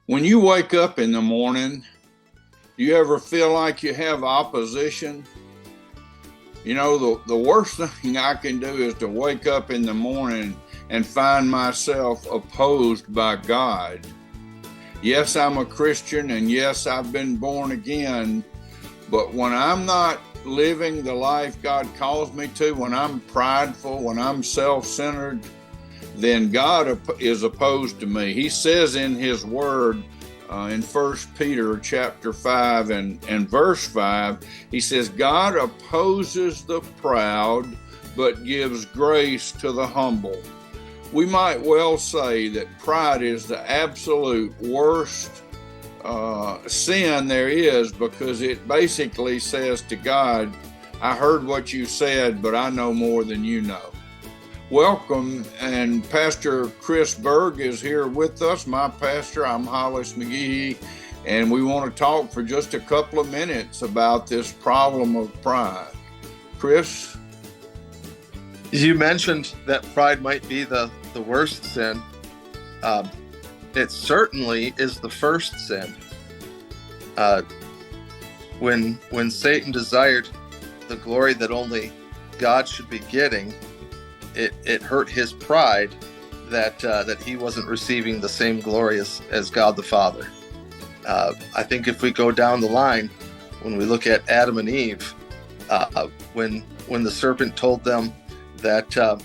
When you wake up in the morning, do you ever feel like you have opposition? You know, the worst thing I can do is to wake up in the morning and find myself opposed by God. Yes, I'm a Christian, and yes, I've been born again, but when I'm not living the life God calls me to, when I'm prideful, when I'm self-centered, then God is opposed to me. He says in his word, in 1 Peter chapter 5 and verse 5, he says, God opposes the proud, but gives grace to the humble. We might well say that pride is the absolute worst sin there is, because it basically says to God, I heard what you said, but I know more than you know. Welcome, and Pastor Chris Berg is here with us, my pastor. I'm Hollis McGee, and we want to talk for just a couple of minutes about this problem of pride. Chris? You mentioned that pride might be the worst sin. It certainly is the first sin. When Satan desired the glory that only God should be getting, it hurt his pride that he wasn't receiving the same glory as God the Father. I think if we go down the line, when we look at Adam and Eve, when the serpent told them that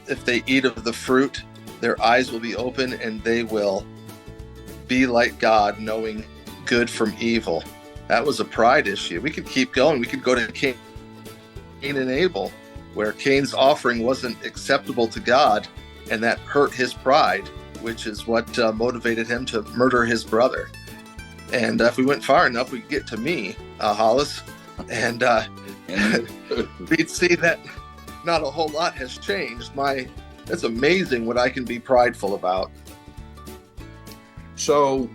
if they eat of the fruit, their eyes will be open and they will be like God, knowing good from evil. That was a pride issue. We could keep going. We could go to Cain and Abel, where Cain's offering wasn't acceptable to God, and that hurt his pride, which is what motivated him to murder his brother. And if we went far enough, we could get to me, Hollis, and we'd see that not a whole lot has changed. It's amazing what I can be prideful about. So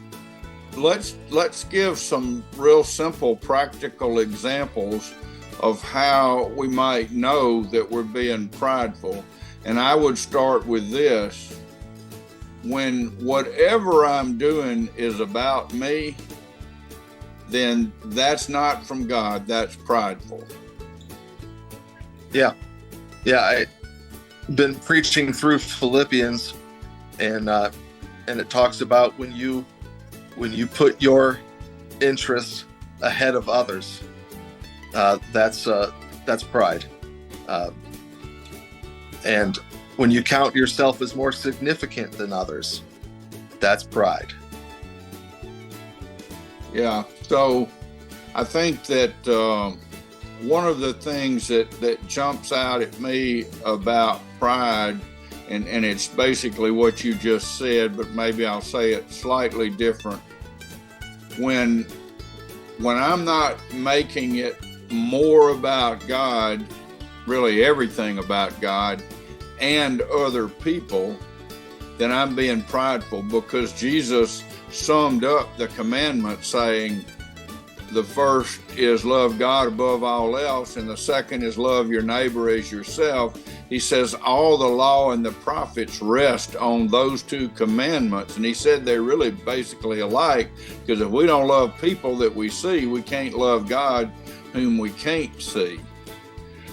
let's give some real simple, practical examples of how we might know that we're being prideful. And I would start with this. When whatever I'm doing is about me, then that's not from God, that's prideful. Yeah, I've been preaching through Philippians, and it talks about when you put your interests ahead of others, that's pride. And when you count yourself as more significant than others, that's pride. Yeah. So I think that one of the things that jumps out at me about pride, and it's basically what you just said, but maybe I'll say it slightly different. When I'm not making it more about God, really everything about God and other people, then I'm being prideful, because Jesus summed up the commandment saying the first is love God above all else, and the second is love your neighbor as yourself. He says all the law and the prophets rest on those two commandments, and he said they're really basically alike, because if we don't love people that we see, we can't love God whom we can't see.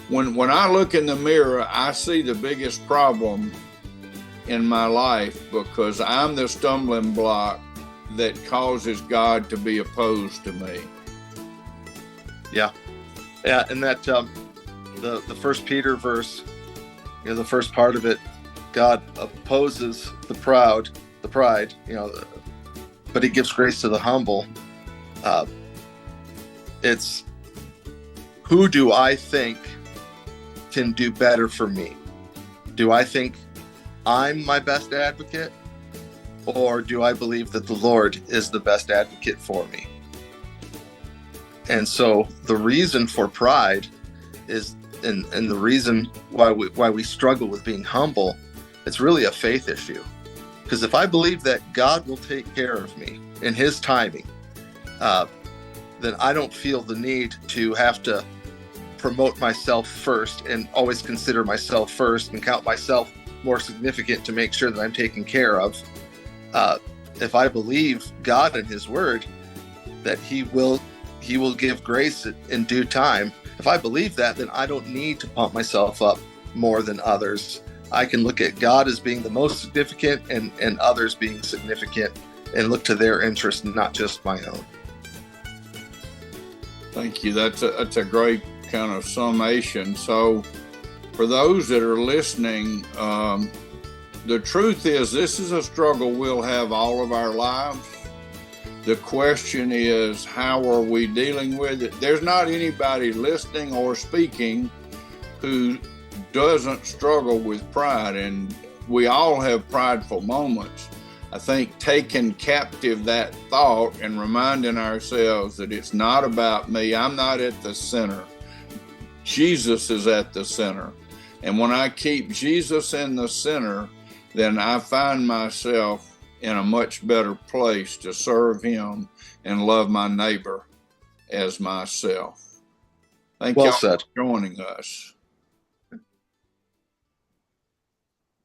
When I look in the mirror, I see the biggest problem in my life, because I'm the stumbling block that causes God to be opposed to me. Yeah, and that the First Peter verse, the first part of it, God opposes the pride, but he gives grace to the humble. It's, who do I think can do better for me? Do I think I'm my best advocate, or do I believe that the Lord is the best advocate for me? And so the reason for pride is, and the reason why we struggle with being humble, it's really a faith issue. Because if I believe that God will take care of me in his timing, then I don't feel the need to have to promote myself first and always consider myself first and count myself more significant to make sure that I'm taken care of. if I believe God and his word, that he will give grace in due time. If I believe that, then I don't need to pump myself up more than others. I can look at God as being the most significant and others being significant, and look to their interest, not just my own. Thank you. That's a great kind of summation. So for those that are listening, the truth is this is a struggle we'll have all of our lives. The question is, how are we dealing with it? There's not anybody listening or speaking who doesn't struggle with pride, and we all have prideful moments. I think taking captive that thought and reminding ourselves that it's not about me, I'm not at the center. Jesus is at the center. And when I keep Jesus in the center, then I find myself in a much better place to serve him and love my neighbor as myself. Thank you for joining us.